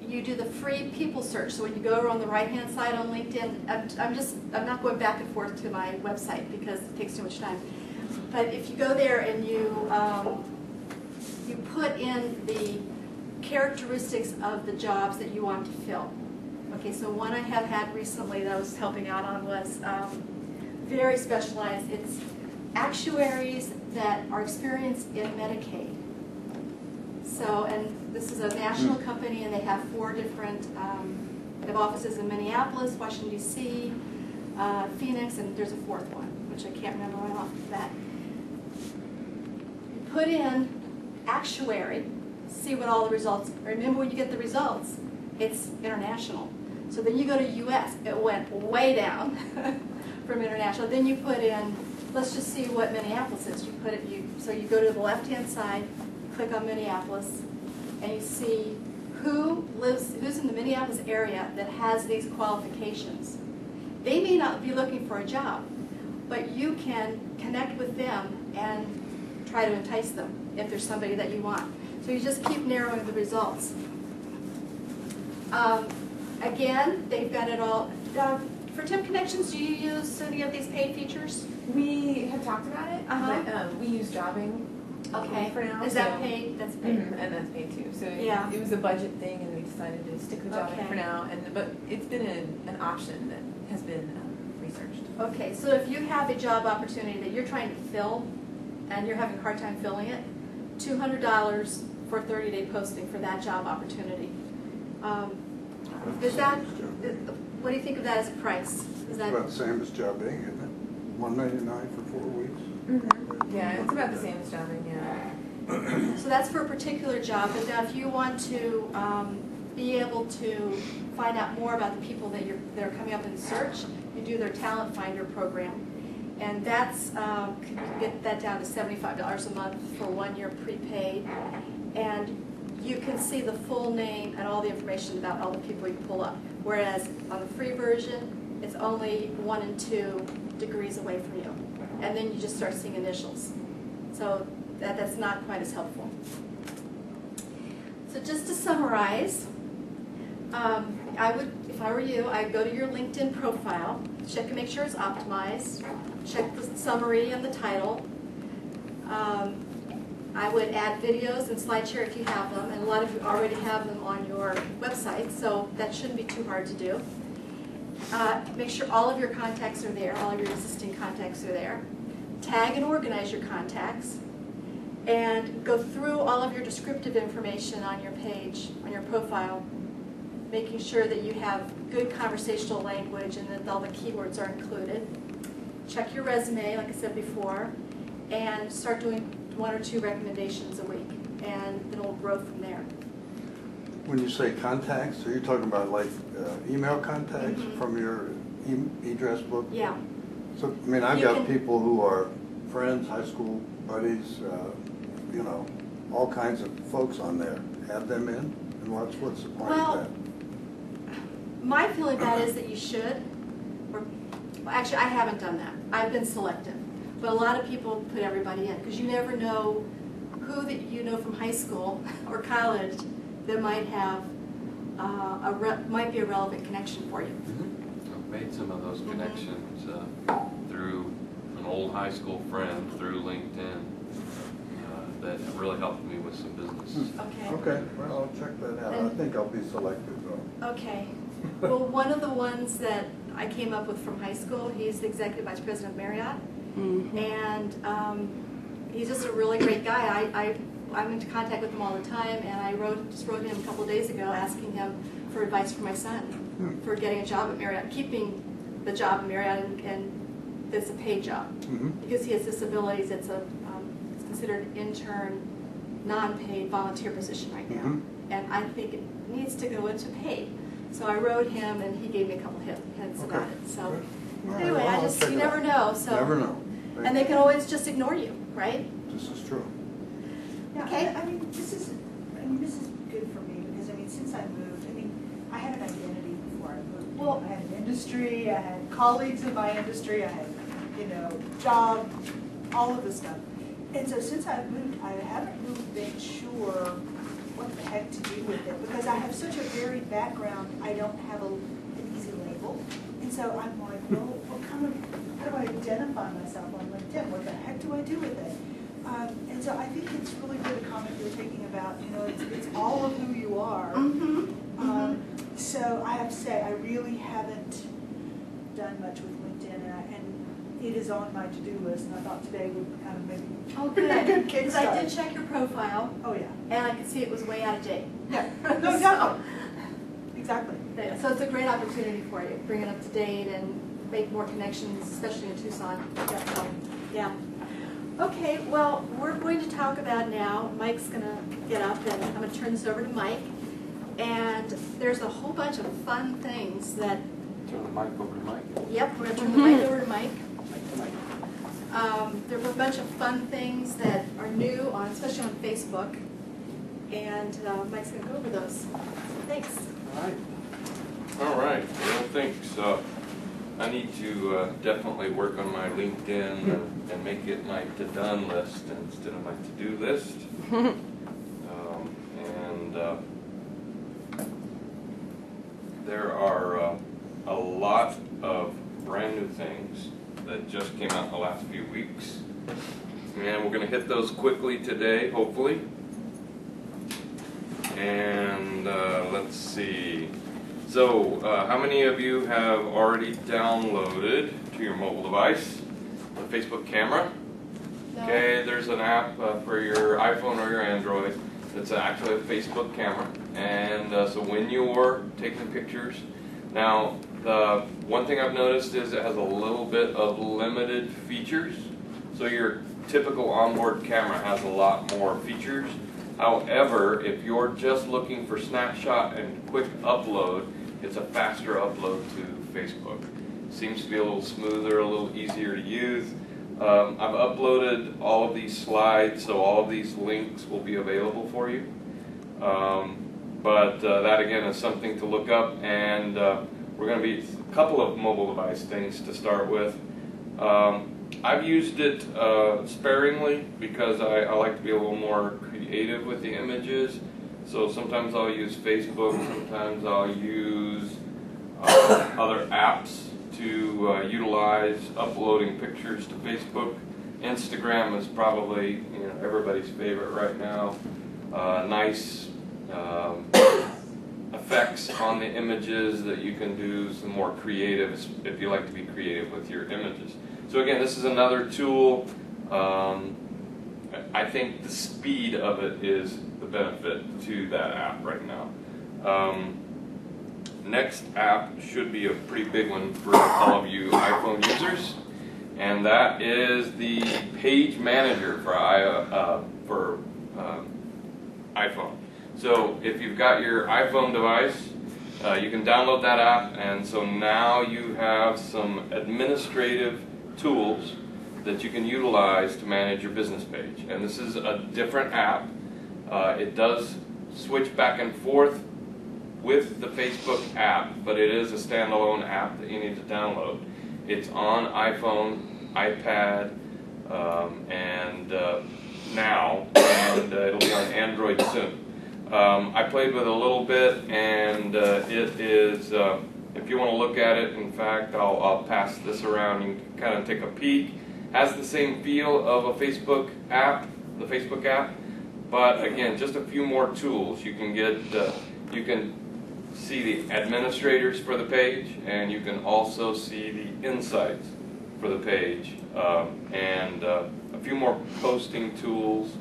you do the free people search. So when you go on the right-hand side on LinkedIn, I'm not going back and forth to my website because it takes too much time. But if you go there and you put in the characteristics of the jobs that you want to fill. Okay, so one I have had recently that I was helping out on was very specialized. It's actuaries that are experienced in Medicaid. So, and this is a national company, and they have 4 different, they have offices in Minneapolis, Washington, D.C., Phoenix, and there's a 4th one, which I can't remember right off the bat. You put in actuary, see what all the results, remember when you get the results, it's international. So then you go to U.S., it went way down from international. Then you put in, let's just see what Minneapolis is. You put it, so you go to the left-hand side, click on Minneapolis, and you see who's in the Minneapolis area that has these qualifications. They may not be looking for a job, but you can connect with them and try to entice them if there's somebody that you want. So you just keep narrowing the results. Again, they've got it all. For Tim Connections, do you use any of these paid features? We have talked about it, but we use Jobbing. Okay. For now. Is that paid? That's paid. And that's paid too. So yeah. It was a budget thing, and we decided to stick with Jobbing for now. But it's been an option that has been researched. Okay, so if you have a job opportunity that you're trying to fill, and you're having a hard time filling it, $200 for a 30-day posting for that job opportunity. What do you think of that as a price? Is that about the same as Jobbing, isn't it? $199 for 4 weeks. Mm-hmm. Yeah, it's about the same as Jobbing. Yeah. So that's for a particular job. But now, if you want to be able to find out more about the people that are coming up in the search, you do their Talent Finder program, and that's you can get that down to $75 a month for 1 year prepaid, and you can see the full name and all the information about all the people you pull up. Whereas on the free version, it's only 1 and 2 degrees away from you. And then you just start seeing initials. So that's not quite as helpful. So just to summarize, I would, if I were you, I'd go to your LinkedIn profile, check and make sure it's optimized, check the summary and the title. I would add videos and SlideShare if you have them, and a lot of you already have them on your website, so that shouldn't be too hard to do. Make sure all of your contacts are there, all of your existing contacts are there. Tag and organize your contacts, and go through all of your descriptive information on your page, on your profile, making sure that you have good conversational language and that all the keywords are included. Check your resume, like I said before, and start doing 1 or 2 recommendations a week, and then it'll grow from there. When you say contacts, are you talking about like email contacts from your e-address book? Yeah. So, I mean, I've got people who are friends, high school buddies, you know, all kinds of folks on there. Add them in, and what's the point of that? My feeling about it is that you should. Well, actually, I haven't done that. I've been selective. But a lot of people put everybody in, because you never know who that you know from high school or college that might have might be a relevant connection for you. I've made some of those connections through an old high school friend through LinkedIn that really helped me with some business. Okay. Okay, well, I'll check that out. I think I'll be selective though. Okay. Well, one of the ones that I came up with from high school, he's the executive vice president of Marriott. And he's just a really great guy. I'm in contact with him all the time, and I just wrote him a couple of days ago asking him for advice for my son for getting a job at Marriott, keeping the job at Marriott, and it's a paid job. Because he has disabilities, it's considered intern, non-paid volunteer position right now. And I think it needs to go into paid. So I wrote him, and he gave me a couple hints about it. So anyway, well, you never know. So never know. And they can always just ignore you, right? This is true. Yeah, Okay. I mean, this is good for me because, I mean, since I moved, I mean, I had an identity before I moved. Well, I had an industry, I had colleagues in my industry, I had, you know, job, all of this stuff. And so since I've moved, I haven't really been sure what the heck to do with such a varied background, I don't have an easy label. And so I'm like, well, how do I identify myself on LinkedIn? What the heck do I do with it? And so I think it's really good a comment you're taking about, it's all of who you are. So I have to say, I really haven't done much with LinkedIn, and it is on my to-do list, and I thought today would kind of maybe Oh, be a good Because I kickstart. did check your profile, Oh, yeah. and I could see it was way out of date. Yeah, no, exactly. Exactly. Yeah, so it's a great opportunity for you, bring it up to date and make more connections, especially in Tucson. Yeah. Okay, well, we're going to talk about now, Mike's gonna get up and I'm gonna turn this over to Mike. And there's a whole bunch of fun things that, Turn the mic over to Mike. yep, we're gonna turn the mic over to Mike. There's a bunch of fun things that are new on, especially on Facebook. And Mike's gonna go over those. Thanks. All right, well, thanks. I need to definitely work on my LinkedIn and make it my to-done list instead of my to-do list. There are a lot of brand new things that just came out in the last few weeks. And we're going to hit those quickly today, hopefully. And let's see. So, how many of you have already downloaded to your mobile device the Facebook camera? No. Okay, there's an app for your iPhone or your Android that's actually a Facebook camera. And so when you're taking pictures, now the one thing I've noticed is it has a little bit of limited features. So your typical onboard camera has a lot more features. However, if you're just looking for snapshot and quick upload, it's a faster upload to Facebook. Seems to be a little smoother, a little easier to use. I've uploaded all of these slides, so all of these links will be available for you. But that again is something to look up, and we're going to be a couple of mobile device things to start with. I've used it sparingly because I like to be a little more creative with the images. So sometimes I'll use Facebook, sometimes I'll use other apps to utilize uploading pictures to Facebook. Instagram is probably everybody's favorite right now. Nice effects on the images that you can do, some more creative if you like to be creative with your images. So again, this is another tool. I think the speed of it is the benefit to that app right now. Next app should be a pretty big one for all of you iPhone users, and that is the Page Manager for iPhone. So if you've got your iPhone device, you can download that app, and so now you have some administrative tools that you can utilize to manage your business page. And this is a different app. It does switch back and forth with the Facebook app, but it is a standalone app that you need to download. It's on iPhone, iPad, and now, and it'll be on Android soon. I played with it a little bit, and it is, if you want to look at it, in fact, I'll pass this around. You can kind of take a peek. Has the same feel of a Facebook app, the Facebook app, but again, just a few more tools. You can get, you can see the administrators for the page, and you can also see the insights for the page, and a few more posting tools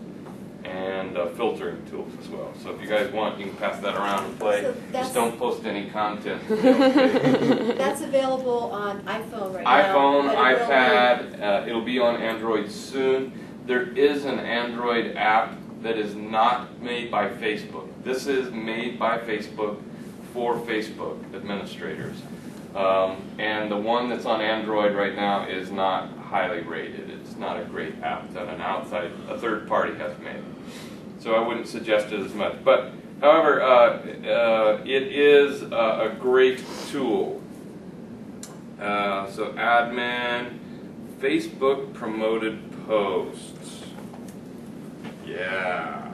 and filtering tools as well. So if you guys want, you can pass that around and play. So just don't post any content. That's available on iPhone right now. iPhone, but iPad, it'll be on Android soon. There is an Android app that is not made by Facebook. This is made by Facebook for Facebook administrators. And the one that's on Android right now is not highly rated. It's not a great app that a third party has made. So I wouldn't suggest it as much. But however, it is a great tool. So admin, Facebook promoted posts. Yeah.